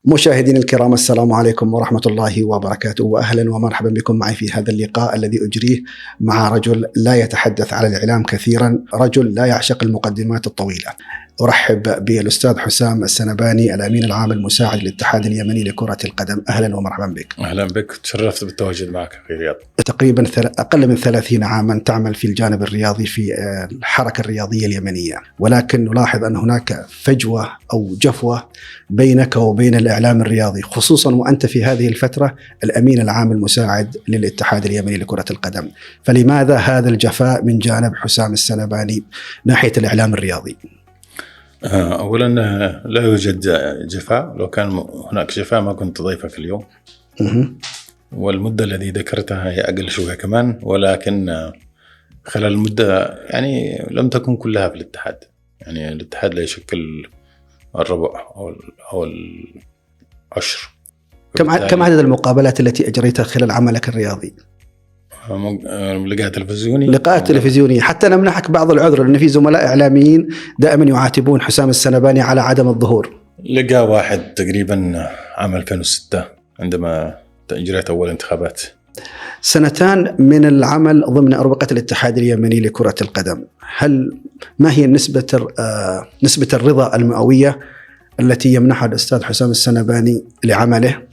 مشاهدينا الكرام، السلام عليكم ورحمة الله وبركاته، وأهلا ومرحبا بكم معي في هذا اللقاء الذي أجريه مع رجل لا يتحدث على الإعلام كثيرا، رجل لا يعشق المقدمات الطويلة. أرحب بالأستاذ حسام السنباني، الأمين العام المساعد للاتحاد اليمني لكرة القدم. أهلا ومرحبا بك. أهلا بك، تشرفت بالتواجد معك في الرياض. تقريبا أقل من 30 عاما تعمل في الجانب الرياضي في الحركة الرياضية اليمنية، ولكن نلاحظ أن هناك فجوة أو جفوة بينك وبين الإعلام الرياضي، خصوصا وأنت في هذه الفترة الأمين العام المساعد للاتحاد اليمني لكرة القدم. فلماذا هذا الجفاء من جانب حسام السنباني ناحية الإعلام الرياضي؟ أولا لا يوجد جفاء، لو كان هناك جفاء ما كنت ضيفك اليوم. والمدة التي ذكرتها هي أقل شوية كمان، ولكن خلال المدة يعني لم تكن كلها في الاتحاد. يعني الاتحاد لا يشكل الربع أو العشر. كم عدد المقابلات التي أجريتها خلال عملك الرياضي؟ لقاءات تلفزيونية. حتى نمنحك بعض العذر، لأن في زملاء إعلاميين دائما يعاتبون حسام السنباني على عدم الظهور. لقاء واحد تقريبا عام 2006 عندما أجريت أول انتخابات. 2 من العمل ضمن أربقة الاتحاد اليمني لكرة القدم. ما هي نسبة الرضا المئوية التي يمنحها الأستاذ حسام السنباني لعمله؟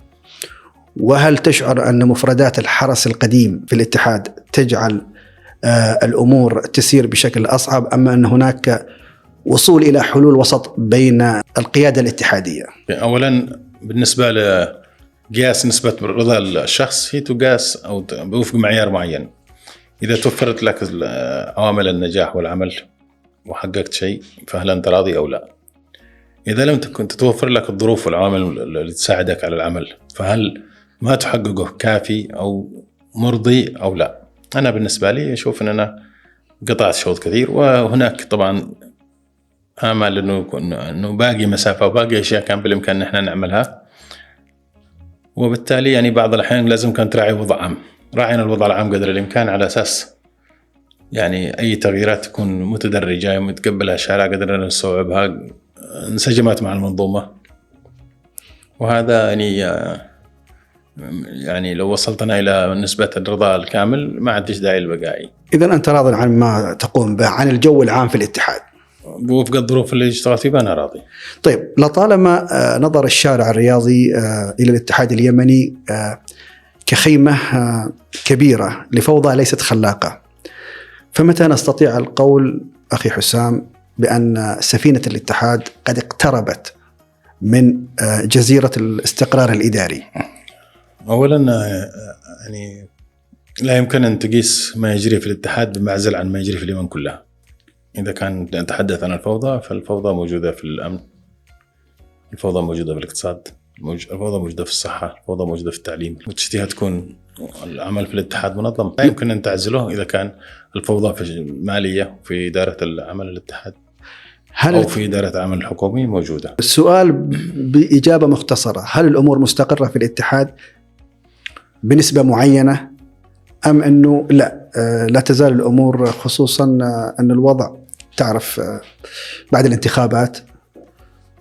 وهل تشعر أن مفردات الحرس القديم في الاتحاد تجعل الأمور تسير بشكل أصعب، أما أن هناك وصول إلى حلول وسط بين القيادة الاتحادية؟ أولا بالنسبة لقياس نسبة رضا الشخص، هي تقاس أو بوفق معيار معين. إذا توفرت لك عوامل النجاح والعمل وحققت شيء، فهل أنت راضي أو لا؟ إذا لم تكن تتوفر لك الظروف والعوامل اللي تساعدك على العمل، فهل ما تحققه كافي أو مرضي أو لا؟ أنا بالنسبة لي أشوف أن أنا قطعت شوط كثير، وهناك طبعا آمال أنه باقي مسافة وباقي أشياء كان بالإمكان أن احنا نعملها. وبالتالي يعني بعض الأحيان لازم كانت راعي وضع عام. راعينا الوضع العام قدر الإمكان، على أساس يعني أي تغييرات تكون متدرجة متقبلها الشارع قدرنا نستوعبها، انسجمت مع المنظومة. وهذا يعني لو وصلتنا إلى نسبة الرضا الكامل ما عندش داعي للبقائي. إذن أنت راضي عن ما تقوم به، عن الجو العام في الاتحاد بوفق الظروف اللي اشتغلت فيها أنا راضي. طيب، لطالما نظر الشارع الرياضي إلى الاتحاد اليمني كخيمة كبيرة لفوضى ليست خلاقة، فمتى نستطيع القول أخي حسام بأن سفينة الاتحاد قد اقتربت من جزيرة الاستقرار الإداري؟ أولا يعني لا يمكن أن تقيس ما يجري في الاتحاد بمعزل عن ما يجري في اليمن كلها. إذا كان نتحدث عن الفوضى، فالفوضى موجودة في الأمن، الفوضى موجودة في الاقتصاد، الفوضى موجودة في الصحة، الفوضى موجودة في التعليم. وتشتيها تكون العمل في الاتحاد منظم، لا يمكن أن تعزله إذا كان الفوضى في المالية وفي إدارة العمل الاتحاد أو في إدارة العمل الحكومي موجودة. السؤال بإجابة مختصرة: هل الأمور مستقرة في الاتحاد بنسبة معينة، أم أنه لا تزال الأمور، خصوصا أن الوضع تعرف بعد الانتخابات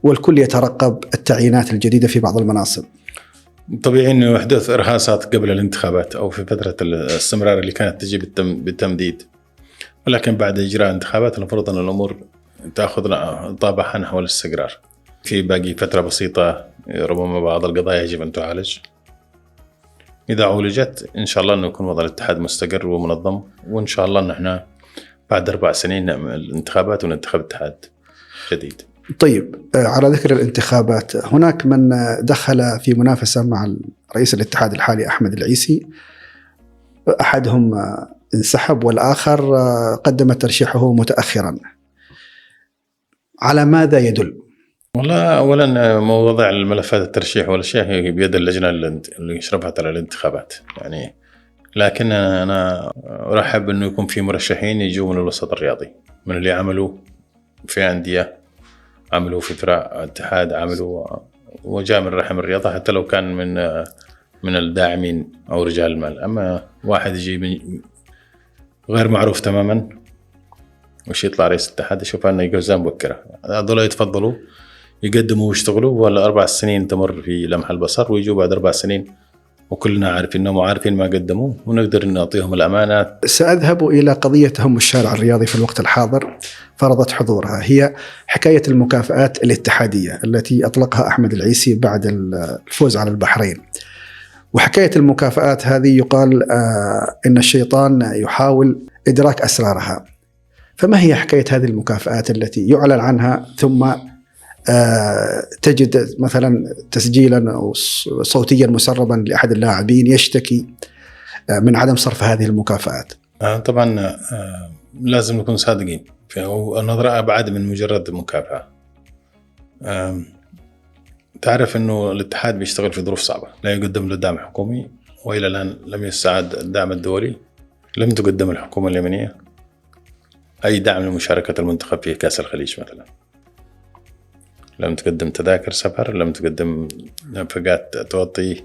والكل يترقب التعيينات الجديدة في بعض المناصب؟ طبيعي أنه يحدث إرهاصات قبل الانتخابات أو في فترة الاستمرار اللي كانت تجي بالتمديد، ولكن بعد إجراء انتخابات المفروض أن الأمور تأخذ طابعها نحو الاستقرار. في باقي فترة بسيطة، ربما بعض القضايا يجب أن تعالج. إذا عولجت إن شاء الله أنه يكون وضع الاتحاد مستقر ومنظم، وإن شاء الله أن احنا بعد 4 سنين نعمل الانتخابات وننتخب اتحاد جديد. طيب، على ذكر الانتخابات، هناك من دخل في منافسة مع رئيس الاتحاد الحالي أحمد العيسي، أحدهم انسحب والآخر قدم ترشيحه متأخرا. على ماذا يدل؟ والله أولا موضوع الملفات الترشيح والأشياء هي بيد اللجنة اللي شرفت على الانتخابات يعني، لكن أنا أرحب أنه يكون في مرشحين يجوا من الوسط الرياضي، من اللي عملوا في أندية، عملوا في فرق اتحاد، عملوا وجاء من رحم الرياضة، حتى لو كان من الداعمين أو رجال المال. أما واحد يجي غير معروف تماما وش يطلع رئيس الاتحاد، يشوف أنه يجوزان مبكرة، هذول يتفضلوا يقدموا ويشتغلوا، ولا 4 سنين تمر في لمح البصر ويجوا بعد 4 سنين وكلنا عارفين انهم عارفين ما قدموا، ونقدر نعطيهم الامانات. سأذهب إلى قضية تهم الشارع الرياضي في الوقت الحاضر فرضت حضورها، هي حكاية المكافآت الاتحادية التي أطلقها أحمد العيسي بعد الفوز على البحرين. وحكاية المكافآت هذه يقال إن الشيطان يحاول إدراك أسرارها، فما هي حكاية هذه المكافآت التي يعلن عنها ثم تجد مثلا تسجيلا أو صوتيا مسربا لأحد اللاعبين يشتكي من عدم صرف هذه المكافآت؟ طبعا لازم نكون صادقين، النظرة أبعد من مجرد مكافأة. تعرف أنه الاتحاد بيشتغل في ظروف صعبة، لا يقدم له دعم حكومي، وإلى الآن لم يستعد الدعم الدولي، لم تقدم الحكومة اليمنية أي دعم لمشاركة المنتخب في كأس الخليج مثلا، لم تقدم تذاكر سفر، لم تقدم نفقات تغطي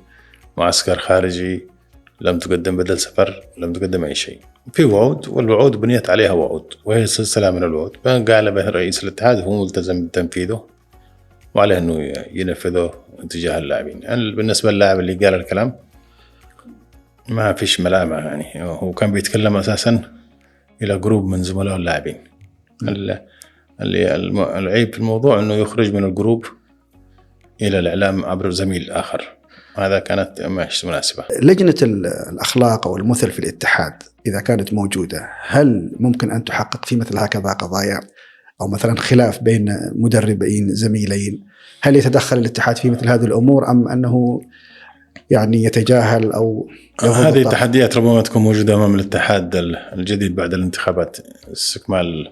معسكر خارجي، لم تقدم بدل سفر، لم تقدم أي شيء. في وعود، والوعود بنيت عليها وعود، وهي سلسلة من الوعود قال به رئيس الاتحاد هو ملتزم بتنفيذه وعليه أنه ينفذه تجاه اللاعبين. يعني بالنسبة للاعب اللي قال الكلام ما فيش ملامة، يعني هو كان بيتكلم أساسا إلى جروب من زملاء اللاعبين. العيب في الموضوع أنه يخرج من الجروب إلى الإعلام عبر زميل آخر، هذا كانت مش مناسبة. لجنة الأخلاق أو المثل في الاتحاد إذا كانت موجودة، هل ممكن أن تحقق في مثل هكذا قضايا أو مثلا خلاف بين مدربين زميلين؟ هل يتدخل الاتحاد في مثل هذه الأمور أم أنه يعني يتجاهل أو هذه التحديات ربما تكون موجودة أمام الاتحاد الجديد بعد الانتخابات، استكمال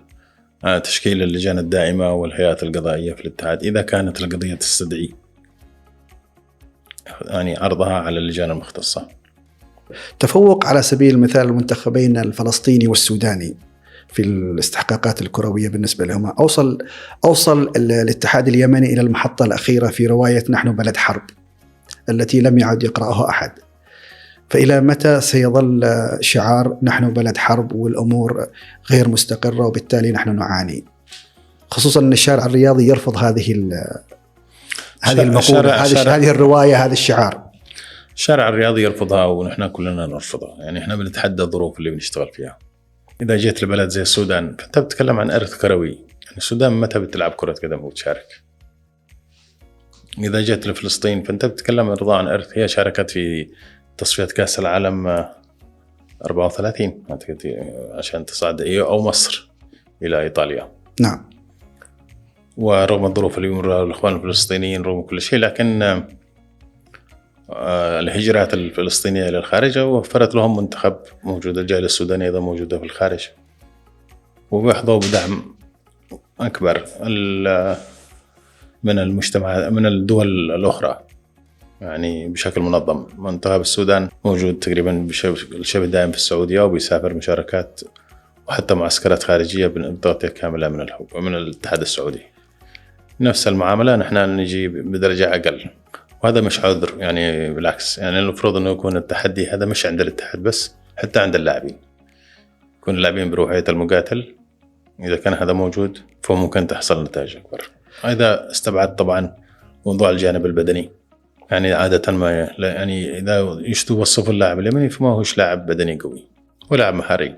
تشكيل اللجان الدائمة والهيئات القضائية في الاتحاد إذا كانت القضية تستدعي يعني عرضها على اللجان المختصة. تفوق على سبيل المثال المنتخبين الفلسطيني والسوداني في الاستحقاقات الكروية بالنسبة لهما، أوصل الاتحاد اليمني إلى المحطة الأخيرة في رواية نحن بلد حرب التي لم يعد يقرأها أحد. فإلى متى سيظل شعار نحن بلد حرب والأمور غير مستقرة وبالتالي نحن نعاني، خصوصا أن الشارع الرياضي يرفض هذه المقولة، هذه الرواية، هذا الشعار. الشارع الرياضي يرفضها ونحن كلنا نرفضها، يعني احنا بنتحدى الظروف اللي بنشتغل فيها. إذا جيت لبلد زي السودان فأنت بتتكلم عن إرث كروي، يعني السودان متى بتلعب كرة قدم وتشارك؟ إذا جيت لفلسطين فأنت بتتكلم رضا عن إرث، هي شاركت في تصفيات كأس العالم 34 عشان تصعد أو مصر إلى إيطاليا. نعم. ورغم الظروف اللي يمرها الإخوان الفلسطينيين رغم كل شيء، لكن الهجرات الفلسطينية إلى الخارج وفرت لهم منتخب موجود. الجالية السودانية أيضا موجودة في الخارج وبيحظوا بدعم أكبر من المجتمع من الدول الأخرى، يعني بشكل منظم. منتخب السودان موجود تقريبا بشبه دائم في السعودية وبيسافر مشاركات وحتى معسكرات خارجية بتغطية كاملة من الاتحاد السعودي. نفس المعاملة نحن نجي بدرجة أقل، وهذا مش عذر، يعني بالعكس، يعني المفروض أنه يكون التحدي هذا مش عند الاتحاد بس، حتى عند اللاعبين، يكون اللاعبين بروحية المقاتل. إذا كان هذا موجود فممكن تحصل نتائج أكبر. إذا استبعد طبعا موضوع الجانب البدني، يعني عادة ما يعني إذا يوصف اللاعب اليمني فما هوش لاعب بدني قوي ولاعب مهاري،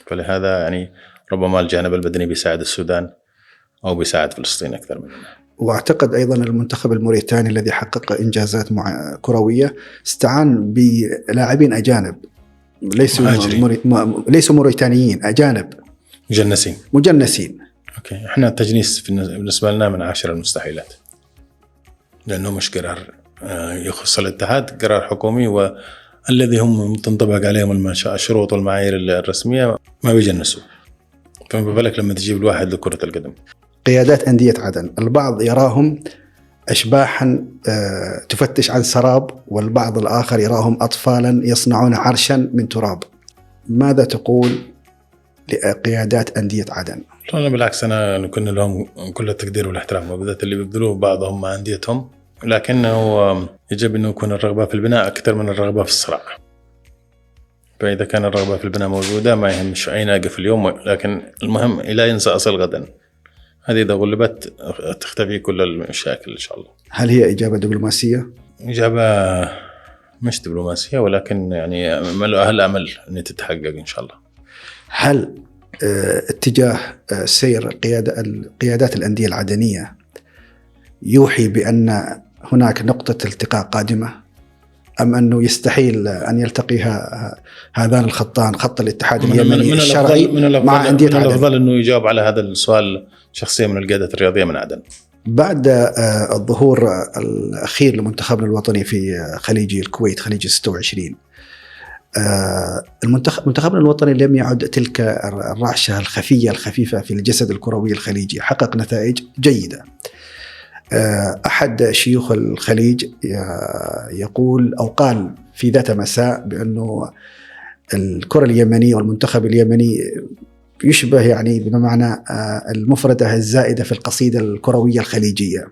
فلهذا يعني ربما الجانب البدني بيساعد السودان أو بيساعد فلسطين أكثر منه. وأعتقد أيضا المنتخب الموريتاني الذي حقق إنجازات كروية استعان بلاعبين أجانب ليسوا موريتانيين، أجانب مجنسين. أوكي، إحنا التجنيس بالنسبة لنا من 10 المستحيلات، لأنه مش قرار يخص الاتحاد، قرار حكومي، والذي هم تنطبق عليهم الشروط والمعايير الرسمية ما بيجنسوا، فما بالك لما تجيب الواحد لكرة القدم. قيادات أندية عدن البعض يراهم أشباحا تفتش عن سراب، والبعض الآخر يراهم أطفالا يصنعون عرشا من تراب. ماذا تقول لقيادات أندية عدن؟ لا بالعكس، أنا كنا لهم كل التقدير والاحترام، وبالذات اللي بيبذلوه بعضهم مع أنديتهم، لكنه يجب أنه يكون الرغبة في البناء أكثر من الرغبة في الصراع. فإذا كان الرغبة في البناء موجودة ما يهمش أين أقف اليوم، لكن المهم لا ينسى أصل غدا. هذه إذا غلبت تختفي كل المشاكل إن شاء الله. هل هي إجابة دبلوماسية؟ إجابة مش دبلوماسية، ولكن يعني أهل أمل أن تتحقق إن شاء الله. هل اتجاه سير قيادات الأندية العدنية يوحي بأن هناك نقطة التقاء قادمة، أم أنه يستحيل أن يلتقيها هذان الخطان، خط الاتحاد اليمني الشرعي مع أندية عدن؟ من الأفضل أنه يجاوب على هذا السؤال شخصيا من القيادة الرياضية من عدن. بعد الظهور الأخير لمنتخبنا الوطني في خليج الكويت، خليج 26، منتخبنا الوطني لم يعد تلك الرعشة الخفيفة في الجسد الكروي الخليجي، حقق نتائج جيدة. أحد شيوخ الخليج يقول أو قال في ذات مساء بأنه الكرة اليمنية والمنتخب اليمني يشبه يعني بمعنى المفردة الزائدة في القصيدة الكروية الخليجية.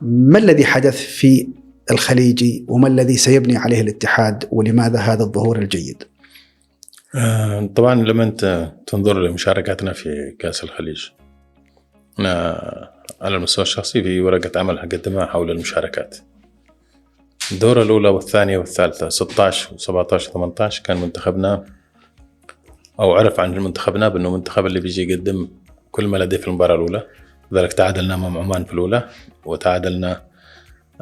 ما الذي حدث في الخليجي وما الذي سيبني عليه الاتحاد، ولماذا هذا الظهور الجيد؟ طبعا لما أنت تنظر لمشاركاتنا في كأس الخليج، أنا على المستوى الشخصي في ورقة عمل قدمها حول المشاركات. الدورة الأولى والثانية والثالثة 16 و17 و18 كان منتخبنا أو عرف عن منتخبنا بأنه منتخب اللي بيجي يقدم كل ما لديه في المباراة الأولى. لذلك تعادلنا أمام عمان في الأولى، وتعادلنا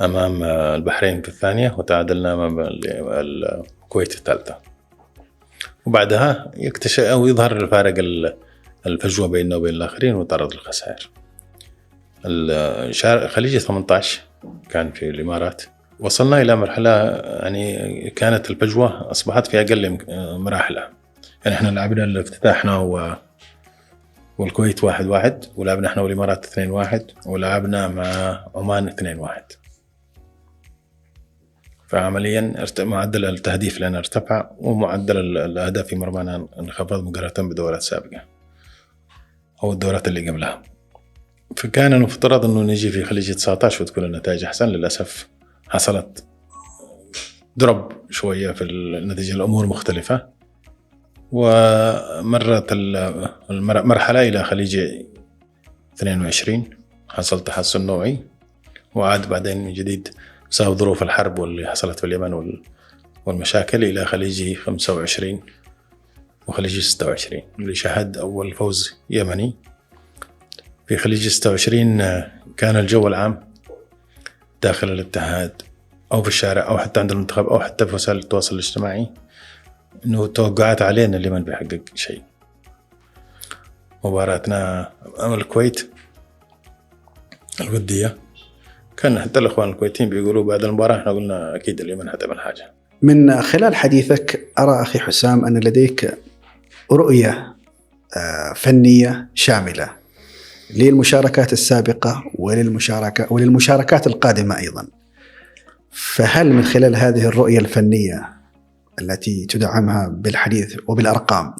أمام البحرين في الثانية، وتعادلنا أمام الكويت في الثالثة. وبعدها يكتشف أو يظهر الفارق الفجوة بيننا وبين الآخرين وتعرض للخسائر. الخليج 18 كان في الإمارات، وصلنا إلى مرحلة يعني كانت الفجوة أصبحت في أقل مراحلها. يعني إحنا لعبنا الافتتاحنا والكويت 1-1، ولعبنا إحنا والإمارات 2-1، ولعبنا مع عمان 2-1. فعمليا معدل التهديف لنا ارتفع، ومعدل الأهداف في مرمانا انخفض مقارنة بدورات سابقة أو الدورات اللي قبلها. فكان المفترض أنه نجي في خليج 19 وتكون النتائج أحسن. للأسف حصلت ضرب شوية في النتيجة، الأمور مختلفة، ومرت المرحلة إلى خليج 22 حصل تحسن نوعي، وعاد بعدين من جديد بسبب ظروف الحرب واللي حصلت في اليمن والمشاكل إلى خليج 25 وخليج 26 اللي شهد أول فوز يمني. في خليج 26 كان الجو العام داخل الاتحاد أو في الشارع أو حتى عند المنتخب أو حتى في وسائل التواصل الاجتماعي إنه توقعات علينا اللي ما بيحقق شيء. مباراتنا أمام الكويت الودية كان حتى الأخوان الكويتيين بيقولوا بعد المباراة إحنا قلنا أكيد اليمن هتعمل حاجة. من خلال حديثك أرى أخي حسام أن لديك رؤية فنية شاملة للمشاركات السابقة وللمشاركات القادمة أيضا. فهل من خلال هذه الرؤية الفنية التي تدعمها بالحديث وبالأرقام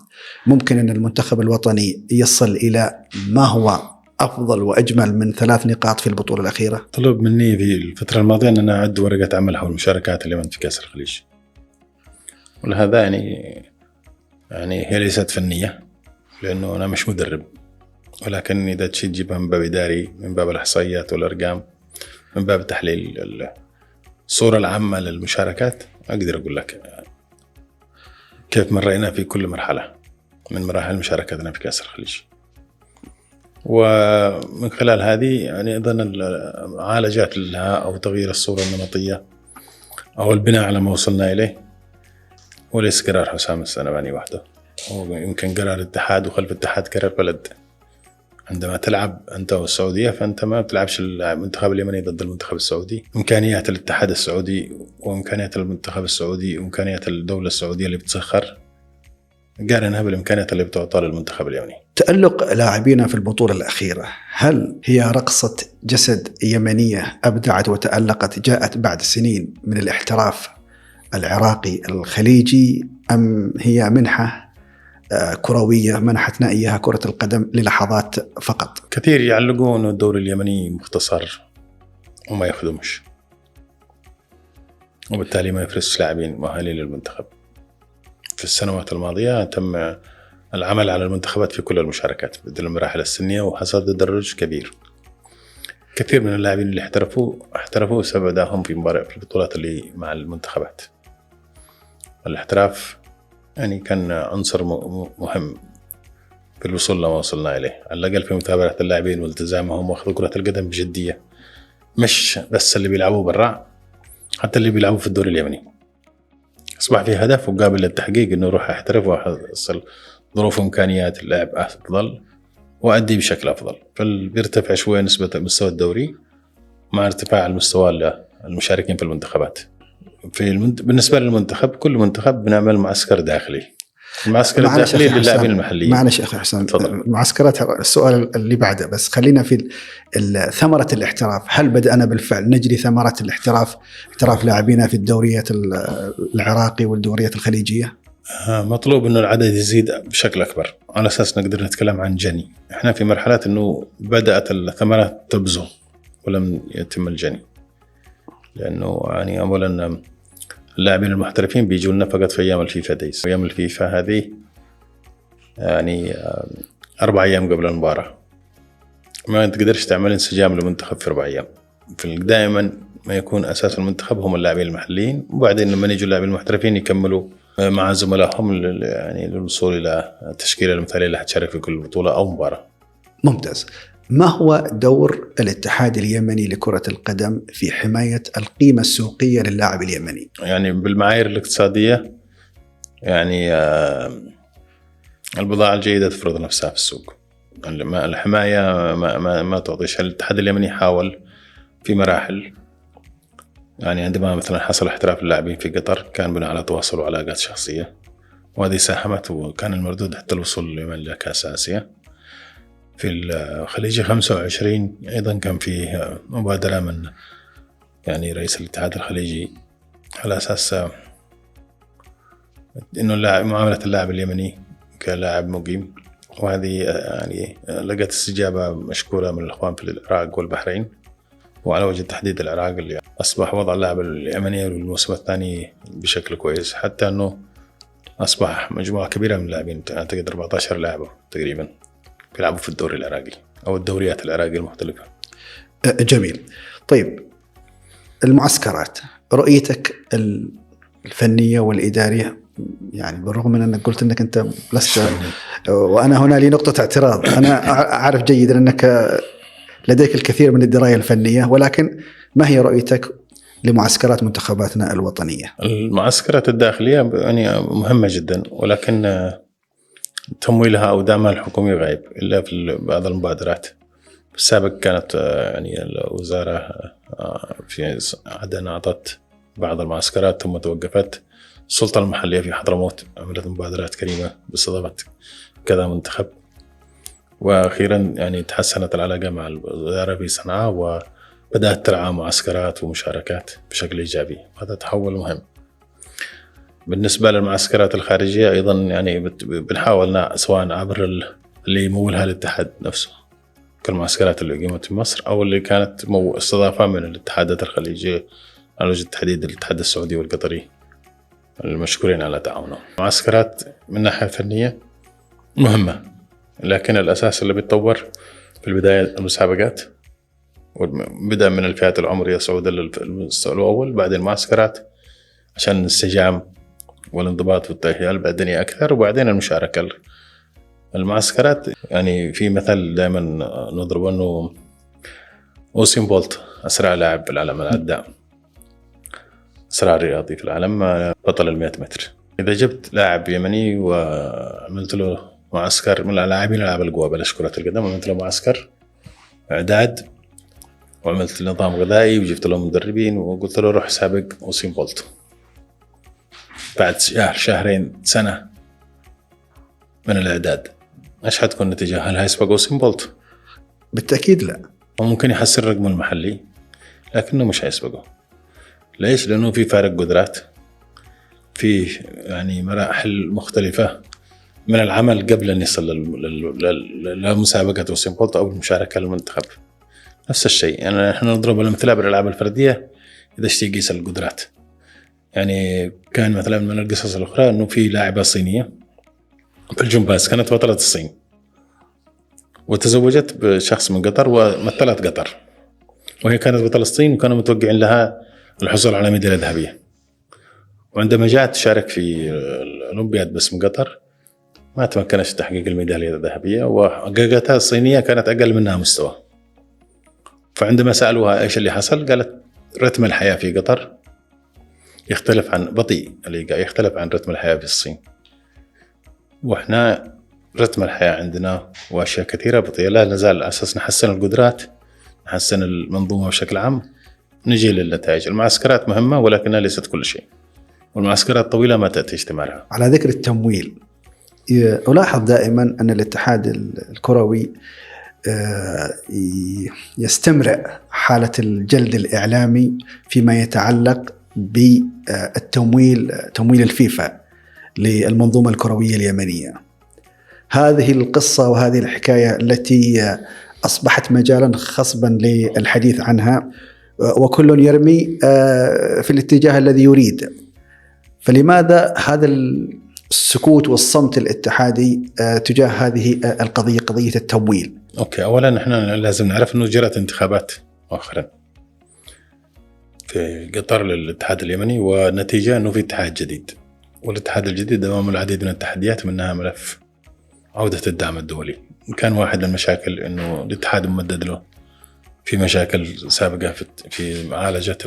ممكن أن المنتخب الوطني يصل إلى ما هو أفضل وأجمل من 3 نقاط في البطولة الأخيرة؟ طلب مني في الفترة الماضية أن أنا أعد ورقة عمل حول مشاركات اليمن في كأس الخليج، ولهذا يعني هي ليست فنية لأنه أنا مش مدرب، ولكن إذا تجيبها من باب إداري، من باب الإحصائيات والأرقام، من باب تحليل الصورة العامة للمشاركات، أقدر أقول لك كيف مرينا في كل مرحلة من مراحل مشاركتنا في كأس الخليج. ومن خلال هذه يعني أيضا عالجات لها أو تغيير الصورة النمطية أو البناء على ما وصلنا إليه، وليس قرار حسام السنباني وحده، ويمكن قرار الاتحاد وخلف الاتحاد قرار بلد. عندما تلعب أنت والسعودية فأنت ما بتلعبش المنتخب اليمني ضد المنتخب السعودي. إمكانيات الاتحاد السعودي وإمكانيات المنتخب السعودي وإمكانيات الدولة السعودية اللي بتسخر قارنها بالإمكانيات اللي بتعطى للمنتخب اليمني. تألق لاعبينا في البطولة الأخيرة، هل هي رقصة جسد يمنية أبدعت وتألقت جاءت بعد سنين من الاحتراف العراقي الخليجي، أم هي منحة كروية منحتنا إياها كرة القدم للحظات فقط؟ كثير يعلقون الدوري اليمني مختصر وما يخدمش، وبالتالي ما يفرزش لاعبين مؤهلين للمنتخب. في السنوات الماضية تم العمل على المنتخبات في كل المشاركات بدل المراحل السنية وحصل تدرج كبير. كثير من اللاعبين اللي احترفوا بسبب أدائهم في البطولات اللي مع المنتخبات. الاحتراف يعني كان عنصر مهم في الوصول لما وصلنا إليه، على الأقل في متابعة اللاعبين والتزامهم وأخذ كرة القدم بجدية، مش بس اللي بيلعبوا برا، حتى اللي بيلعبوا في الدوري اليمني. أصبح في هدف وقابل للتحقيق إنه روح أحترف وأحصل ظروف وإمكانيات اللعب أفضل وأدي بشكل أفضل، فبيرتفع شوية نسبة المستوى الدوري مع ارتفاع المستوى المشاركين في المنتخبات. بالنسبة للمنتخب، كل منتخب بنعمل معسكر داخلي. المعسكر الداخلي للاعبين المحليين. معلش أخي حسن، المعسكرات السؤال اللي بعده، بس خلينا في ثمرة الاحتراف. هل بدأنا بالفعل نجري ثمرة الاحتراف، احتراف لاعبينا في الدوريات العراقي والدوريات الخليجية؟ مطلوب إنه العدد يزيد بشكل أكبر على أساس نقدر نتكلم عن جني. إحنا في مرحلة إنه بدأت الثمرات تبزغ ولم يتم الجني، لأنه يعني أولا اللاعبين المحترفين بيجوا لنا فقط في أيام الفيفا دايز. أيام الفيفا هذه يعني 4 أيام قبل المباراة، ما تقدرش تعمل انسجام للمنتخب في 4 أيام. دائما ما يكون أساس المنتخب هم اللاعبين المحليين، وبعدين لما يجوا اللاعبين المحترفين يكملوا مع زملائهم يعني للوصول إلى التشكيلة المثالية اللي حتشارك في كل بطولة أو مباراة. ممتاز. ما هو دور الاتحاد اليمني لكرة القدم في حماية القيمة السوقية للاعب اليمني؟ يعني بالمعايير الاقتصادية، يعني البضاعة الجيدة تفرض نفسها في السوق. الحماية ما تعطيش. الاتحاد اليمني حاول في مراحل، يعني عندما مثلا حصل احتراف اللاعبين في قطر كان بناء على تواصل وعلاقات شخصية، وهذه ساهمت وكان المردود حتى الوصول لليمن لكأس آسيا. في الخليج 25 أيضا كان فيه مبادرة من يعني رئيس الاتحاد الخليجي على أساس إنه معاملة اللاعب اليمني كلاعب مقيم، وهذه يعني لقت استجابة مشكورة من الإخوان في العراق والبحرين، وعلى وجه التحديد العراق اللي أصبح وضع اللاعب اليمني للموسم الثاني بشكل كويس، حتى أنه أصبح مجموعة كبيرة من اللاعبين، أعتقد 14 لاعب تقريبا يلعبوا في الدوري العراقي أو الدوريات العراقية المختلفة. جميل. طيب المعسكرات، رؤيتك الفنية والإدارية، يعني بالرغم من أنك قلت أنك أنت لست، وأنا هنا لي نقطة اعتراض. أنا أعرف جيدا أنك لديك الكثير من الدراية الفنية، ولكن ما هي رؤيتك لمعسكرات منتخباتنا الوطنية؟ المعسكرات الداخلية يعني مهمة جدا، ولكن تمويلها أو دعمها الحكومي غايب إلا في بعض المبادرات. في السابق كانت يعني الوزارة في عدن أعطت بعض المعسكرات ثم توقفت. السلطة المحلية في حضرموت عملت مبادرات كريمة باستضافة كذا منتخب، وأخيرا يعني تحسنت العلاقة مع الوزارة في صنعاء وبدأت ترعى معسكرات ومشاركات بشكل إيجابي. هذا تحول مهم. بالنسبة للمعسكرات الخارجية أيضا يعني بنحاول سواء عبر اللي يمولها الاتحاد نفسه كالمعسكرات اللي قيمت في مصر، أو اللي كانت استضافة من الاتحادات الخليجية على وجه التحديد الاتحاد السعودي والقطري المشكورين على تعاونهم. المعسكرات من ناحية فنية مهمة، لكن الأساس اللي بيتطور في البداية المسابقات، وبدأ من الفئات العمرية صعودا للمستوى الأول، بعدين المعسكرات عشان الانسجام والانضباط والتأهيل البدني أكثر، وبعدين المشاركة. المعسكرات يعني في مثل دائما نضربه أنه أوسين بولت أسرع لاعب في العالم الأداء، أسرع رياضي في العالم، بطل 100 متر. إذا جبت لاعب يمني وعملت له معسكر من اللاعبين ألعاب القوى بلاش كرة القدم، وعملت له معسكر إعداد وعملت نظام غذائي وجبت له مدربين وقلت له روح سابق أوسين بولت، بعد شهر شهرين سنة من الإعداد إيش حتكون النتيجة؟ هل هيسبق أوسين بولت؟ بالتأكيد لا. وممكن يحسن رقمه المحلي لكنه مش هيسبقه. ليش؟ لأنه في فارق قدرات، في يعني مراحل مختلفة من العمل قبل أن يصل لمسابقة أوسين بولت أو المشاركة للمنتخب. نفس الشيء يعني نحن نضرب الأمثلة بالألعاب الفردية إذا تقيس القدرات. يعني كان مثلا من القصص الأخرى أنه في لاعبة صينية في الجمباز، كانت بطلة الصين، وتزوجت بشخص من قطر ومثلت قطر، وهي كانت بطلة الصين وكانوا متوقعين لها الحصول على ميدالية ذهبية. وعندما جاءت تشارك في الأولمبياد باسم قطر ما تمكنش تحقيق الميدالية الذهبية، وحققتها الصينية كانت أقل منها مستوى. فعندما سألوها إيش اللي حصل قالت رتم الحياة في قطر يختلف عن بطيء، يختلف عن رتم الحياة في الصين، وإحنا رتم الحياة عندنا وأشياء كثيرة بطيئة، لا نزال أساس نحسن القدرات، نحسن المنظومة بشكل عام، نجي للنتائج. المعسكرات مهمة ولكنها ليست كل شيء، والمعسكرات طويلة ما تأتي اجتماعها. على ذكر التمويل، ألاحظ دائما أن الاتحاد الكروي يستمرئ حالة الجلد الإعلامي فيما يتعلق بالتمويل، تمويل الفيفا للمنظومة الكروية اليمنية. هذه القصة وهذه الحكاية التي أصبحت مجالا خصبا للحديث عنها، وكل يرمي في الاتجاه الذي يريد. فلماذا هذا السكوت والصمت الاتحادي تجاه هذه القضية، قضية التمويل؟ أوكي، أولا نحن لازم نعرف أنه جرت انتخابات مؤخرا في قطر للاتحاد اليمني، ونتيجة أنه في اتحاد جديد، والاتحاد الجديد أمام العديد من التحديات، منها ملف عودة الدعم الدولي. كان واحد من المشاكل أنه الاتحاد ممدد له في مشاكل سابقة في معالجة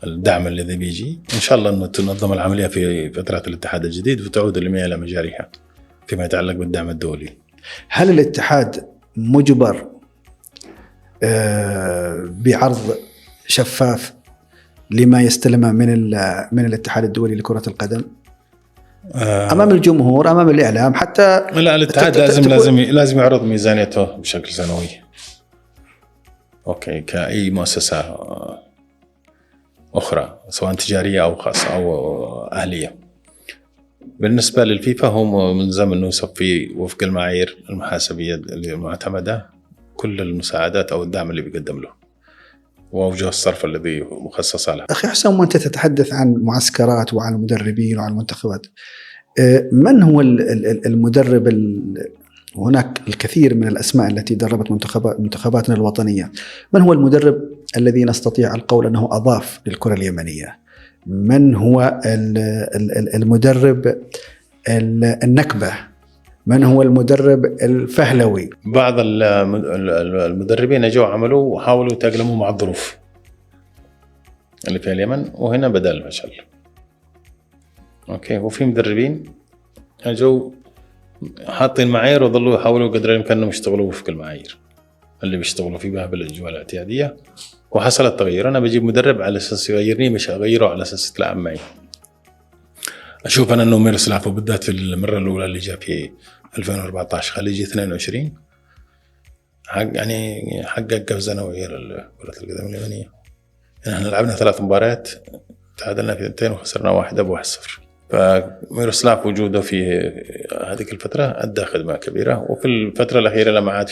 الدعم الذي بيجي. إن شاء الله أنه تنظم العملية في فترة الاتحاد الجديد وتعود الجميع إلى مجاريها فيما يتعلق بالدعم الدولي. هل الاتحاد مجبر بعرض شفاف لما يستلمه من الاتحاد الدولي لكرة القدم أمام الجمهور، أمام الإعلام؟ حتى لا، الاتحاد لازم يعرض ميزانيته بشكل سنوي، أوكي، كأي مؤسسة أخرى سواء تجارية أو خاصة أو أهلية. بالنسبة للفيفا هو ملزم أنه يصفي وفق المعايير المحاسبية المعتمدة كل المساعدات أو الدعم اللي بيقدم له وأوجه الصرف الذي مخصص له. أخي حسام، وأنت تتحدث عن معسكرات وعن المدربين وعن المنتخبات، من هو المدرب؟ هناك الكثير من الأسماء التي دربت منتخباتنا الوطنية. من هو المدرب الذي نستطيع القول أنه أضاف للكرة اليمنية؟ من هو المدرب النكبة؟ من هو المدرب الفهلوي؟ بعض المدربين جاءوا عملوا وحاولوا يتأقلموا مع الظروف اللي في اليمن، وهنا بدأ الفشل. أوكي، وفي مدربين جاءوا حاطين معايير وظلوا يحاولوا قدر الإمكان أنهم يشتغلوا وفق المعايير اللي بيشتغلوا فيها بالأجواء الاعتيادية، وحصل التغيير. أنا بجيب مدرب على أساس يغيرني، مش أغيره على أساس يتلاعب معي. أشوف أنا أنه ميروسلاف بالذات في المرة الأولى اللي جاء في 2014 خليجي 22 يعني حقق قفزة نوعية لكرة القدم اليمنية. يعني احنا لعبنا 3 مباريات، تعادلنا في 2 وخسرنا 1 ب1-0. فميروسلاف وجوده في هذه الفترة أدى خدمة كبيرة. وفي الفترة الأخيرة لما عاد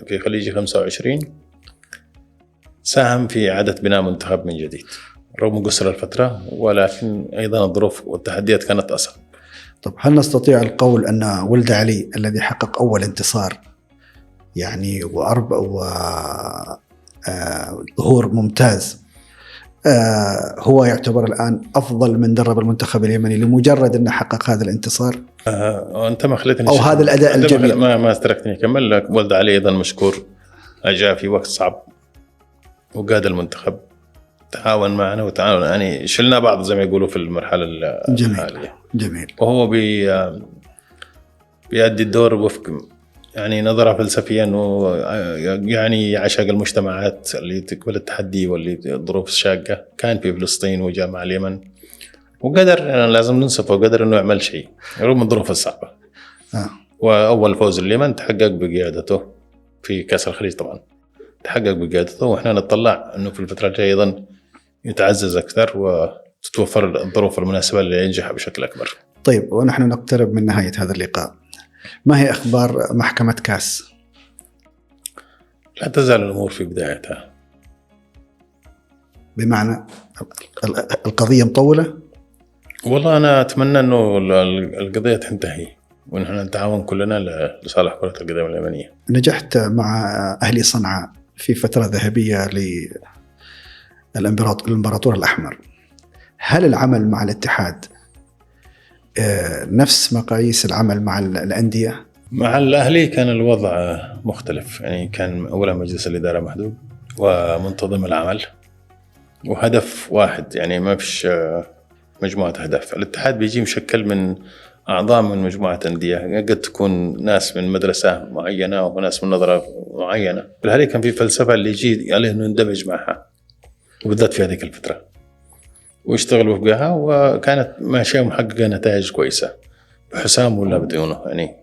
في خليجي 25 ساهم في إعادة بناء منتخب من جديد رغم قصر الفترة، ولكن أيضا الظروف والتحديات كانت أصعب. طب هل نستطيع القول أن ولد علي الذي حقق أول انتصار يعني ظهور ممتاز هو يعتبر الآن أفضل من درب المنتخب اليمني لمجرد أنه حقق هذا الانتصار؟ أنت ما خليتني أو هذا الأداء الجميل ما استركتني أكمل لك. ولد علي أيضا مشكور، جاء في وقت صعب وقاد المنتخب، تعاون معنا وتعاون، يعني شلنا بعض زي ما يقولوا في المرحلة الحالية. جميل. وهو بيأدي الدور وفق يعني نظرة فلسفية أنه يعني يعشق المجتمعات اللي تقبل التحدي واللي ظروف شاقة. كان في فلسطين وجاء مع اليمن وقدر، يعني لازم ننصفه، وقدر أنه يعمل شيء رغم الظروف الصعبة. وأول فوز اليمن تحقق بقيادته في كأس الخليج، طبعا تحقق بقيادته، وإحنا نتطلع أنه في الفترة الجاية أيضا يتعزز أكثر وتتوفر الظروف المناسبة لينجح بشكل أكبر. طيب، ونحن نقترب من نهاية هذا اللقاء، ما هي أخبار محكمة كاس؟ لا تزال الأمور في بدايتها. بمعنى القضية مطولة؟ والله أنا أتمنى أنه القضية تنتهي ونحن نتعاون كلنا لصالح كرة القدم اليمنية. نجحت مع أهلي صنعاء في فترة ذهبية للإمبراطور الأحمر. هل العمل مع الاتحاد نفس مقاييس العمل مع الأندية؟ مع الأهلي كان الوضع مختلف، يعني كان أولا مجلس الإدارة محدود ومنتظم العمل وهدف واحد، يعني ما فيش مجموعة أهداف. الاتحاد بيجي مشكل من أعضاء من مجموعة أندية، قد تكون ناس من مدرسة معينة وناس من نظرة معينة. بالهالي كان في فلسفة اللي يجي عليه إنه يندمج معها، وبالذات في هذيك الفترة، ويشتغل وفقها، وكانت ماشية محققة نتائج كويسة بحسام ولا بدونه، يعني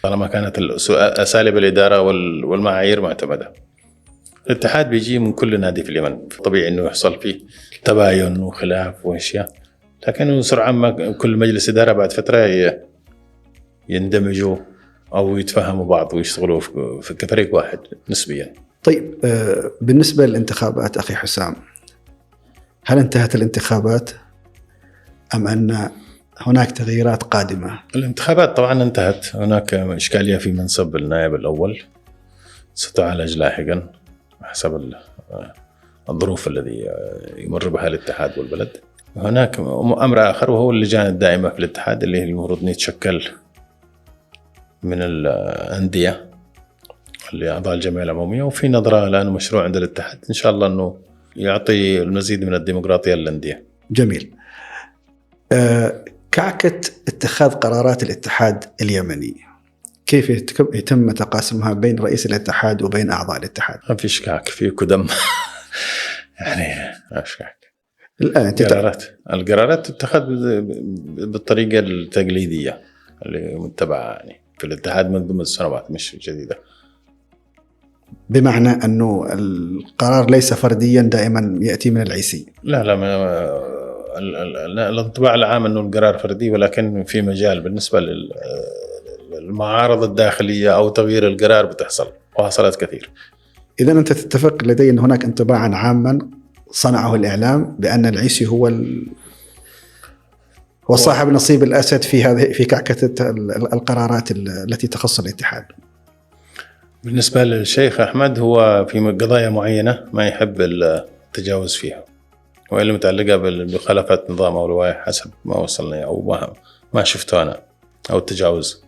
طالما كانت أساليب الإدارة والمعايير معتمدة. الاتحاد بيجي من كل نادي في اليمن، طبيعي إنه يحصل فيه تباين وخلاف وأشياء، لكن سرعان ما كل مجلس إدارة بعد فترة يندمجوا أو يتفهموا بعض ويشتغلوا كفريق واحد نسبيا. طيب، بالنسبة للانتخابات أخي حسام، هل انتهت الانتخابات أم أن هناك تغييرات قادمة؟ الانتخابات طبعا انتهت، هناك إشكالية في منصب النائب الأول ستعالج لاحقا حسب الظروف الذي يمر بها الاتحاد والبلد. هناك أمر آخر وهو اللجان الدائمة في الاتحاد اللي المفروض يتشكل من الأندية اللي أعضاء الجمعية العمومية، وفي نظرة الآن مشروع عند الاتحاد إن شاء الله أنه يعطي المزيد من الديمقراطية للأندية. جميل. كعكة اتخاذ قرارات الاتحاد اليمني، كيف يتم تقاسمها بين رئيس الاتحاد وبين أعضاء الاتحاد؟ ما في شكاك، في كدم يعني ما في شكاك. القرارات تتخذ بالطريقة التقليدية اللي متبعة يعني في الاتحاد منذ السنوات، مش جديدة. بمعنى أنه القرار ليس فرديا دائما يأتي من العيسي؟ لا الانطباع العام أنه القرار فردي، ولكن في مجال بالنسبة للمعارضة الداخلية أو تغيير القرار بتحصل، وحصلت كثير. إذا أنت تتفق لدي أن هناك انطباعا عاما صنعه الإعلام بأن العيسي هو صاحب نصيب الأسد في كعكة القرارات التي تخص الاتحاد. بالنسبة للشيخ أحمد، هو في قضايا معينة ما يحب التجاوز فيها، وإلا متعلقة بخلافة نظام أو رواية حسب ما وصلنا أو ما شفته أنا، أو التجاوز.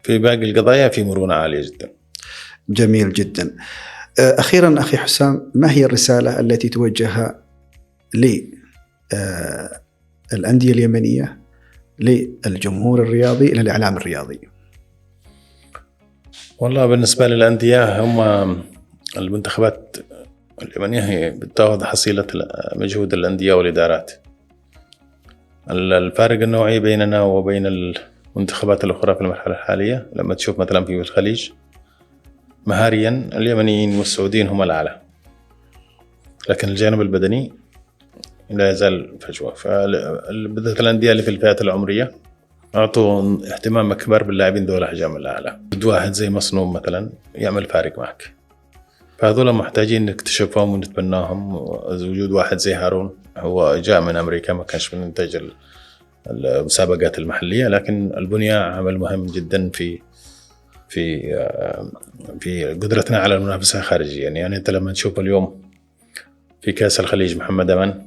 في باقي القضايا في مرونة عالية جدا. جميل جدا. أخيرا أخي حسام، ما هي الرسالة التي توجهها للأندية اليمنية، للجمهور الرياضي، للإعلام الرياضي؟ والله بالنسبة للأندية، هم المنتخبات اليمنية هي بتاخذ حصيلة مجهود الأندية والإدارات. الفارق النوعي بيننا وبين المنتخبات الأخرى في المرحلة الحالية، لما تشوف مثلا في الخليج مهاريا اليمنيين والسعوديين هم الأعلى، لكن الجانب البدني لا يزال فجوة. فبدأت الأندية اللي في الفئات العمرية أعطوا اهتمام أكبر باللاعبين ذولا حجم الأعلى. واحد زي مصنوم مثلا يعمل فارق معك، فهذول محتاجين نكتشفهم ونتبناهم. وجود واحد زي هارون، هو جاء من أمريكا، ما كانش من إنتاج المسابقات المحلية، لكن البنية عمل مهم جدا في قدرتنا على المنافسة خارجيا. يعني أنت لما تشوف اليوم في كأس الخليج، محمد أمان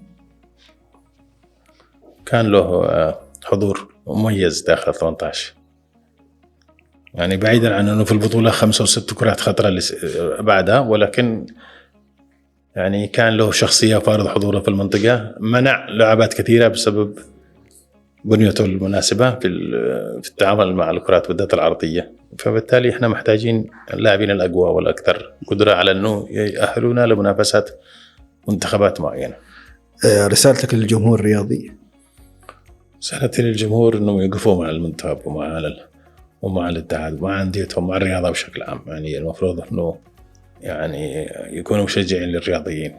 كان له حضور مميز داخل 18، يعني بعيدا عن أنه في البطولة 5 أو 6 كرات خطرة اللي بعدها، ولكن يعني كان له شخصية فارض حضوره في المنطقة، منع لعبات كثيرة بسبب بنيته المناسبة في التعامل مع الكرات بالذات العرضية. فبالتالي احنا محتاجين اللاعبين الأقوى والأكثر قدرة على أنه يأهلونا لمنافسة منتخبات معينة. رسالتك للجمهور الرياضي؟ رسالتي للجمهور أنهم يقفوا مع المنتخب ومع الاتحاد ومع أنديتهم، مع الرياضة بشكل عام. يعني المفروض أنه يعني يكونوا مشجعين للرياضيين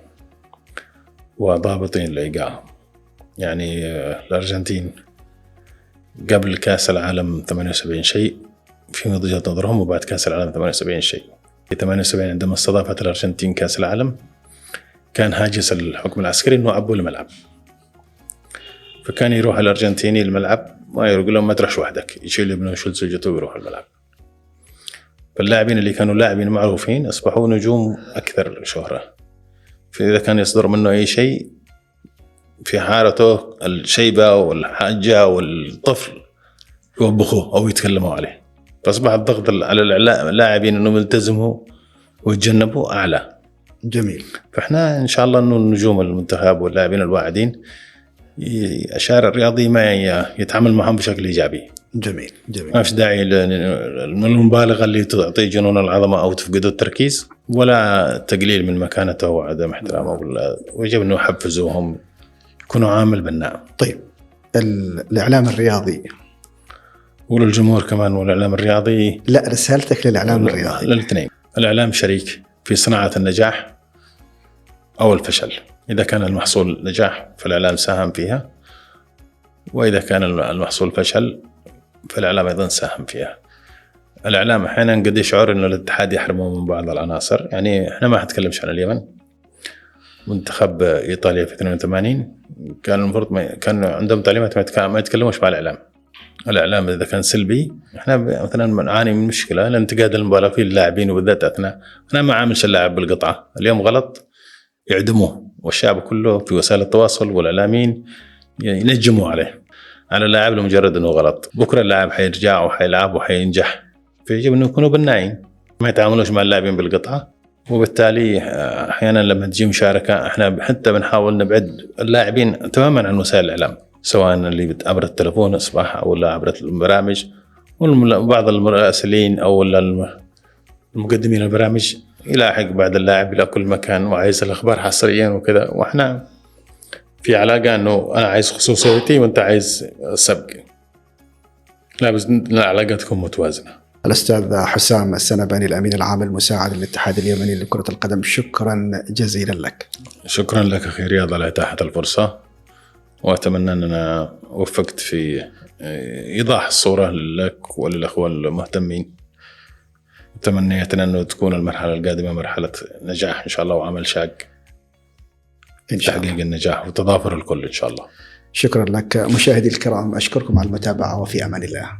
وضابطين لإيقاعهم. يعني الأرجنتين قبل كأس العالم 78 شيء في وجهة نظرهم، وبعد كأس العالم 78 شيء. في 78 عندما استضافت الأرجنتين كأس العالم، كان هاجس الحكم العسكري إنه عبوا الملعب، فكان يروح الأرجنتيني الملعب ما يقول لهم ما تروحش وحدك، يشيل ابنه ويشيل زوجته ويروح الملعب. فاللاعبين اللي كانوا لاعبين معروفين أصبحوا نجوم أكثر شهرة. فإذا كان يصدر منه أي شيء في حارته الشيبة والحاجة والطفل يوبخوه أو يتكلموا عليه، فأصبح الضغط على اللاعبين أنهم يلتزموا ويتجنبوا أعلى. جميل. فإحنا إن شاء الله أنه النجوم المنتخب واللاعبين الواعدين الشارع الرياضي ما يتعامل معهم بشكل إيجابي. جميل جميل. ما فيش داعي للمبالغة اللي تعطي جنون العظمة أو تفقده التركيز، ولا تقليل من مكانته وعدم احترامه، ويجب أنه يحفزوهم يكونوا عامل بناء. طيب الإعلام الرياضي وللجمهور كمان والإعلام الرياضي، لا رسالتك للإعلام الرياضي. للاثنين. الإعلام شريك في صناعة النجاح أو الفشل. إذا كان المحصول نجاح فالإعلام ساهم فيها، وإذا كان المحصول فشل فالإعلام أيضا ساهم فيها. الإعلام أحيانا قد يشعر أنه الاتحاد يحرمه من بعض العناصر. يعني إحنا ما حتكلمش عن اليمن. منتخب إيطاليا في 82 كان المفروض كان عندهم تعليمات ما يتكلموش مع الإعلام. الإعلام إذا كان سلبي، إحنا مثلا نعاني من مشكلة الانتقاد المبالغ فيه للاعبين، وبالذات أنا ما عاملش اللاعب بالقطعة. اليوم غلط يعدموه، والشعب كله في وسائل التواصل والإعلاميين ينجموا على اللاعب لمجرد أنه غلط. بكرة اللاعب حيرجع وحيلعب وحينجح، فيجب أنه يكونوا بناءين، ما يتعاملوش مع اللاعبين بالقطعة. وبالتالي أحيانا لما تجي مشاركة إحنا حتى بنحاول نبعد اللاعبين تماما عن وسائل الإعلام، سواء اللي عبر التلفون أصبح ولا عبر البرامج، وبعض المراسلين أو المقدمين البرامج يلاحق بعد اللاعب إلى كل مكان وعايز الأخبار حصريا وكذا. وإحنا في علاقة أنه أنا عايز خصوصيتي وأنت عايز سبق، لا بس العلاقة تكون متوازنة. الأستاذ حسام السنباني الأمين العام المساعد للاتحاد اليمني لكرة القدم، شكرا جزيلا لك. شكرا لك أخي رياض على إتاحة الفرصة، وأتمنى أن أنا وفقت في إيضاح الصورة لك وللأخوة المهتمين. تمنيت أنه تكون المرحلة القادمة مرحلة نجاح إن شاء الله، وعمل شاق إن شاء الله، تحقيق النجاح وتضافر الكل إن شاء الله. شكرا لك. مشاهدي الكرام، أشكركم على المتابعة، وفي أمان الله.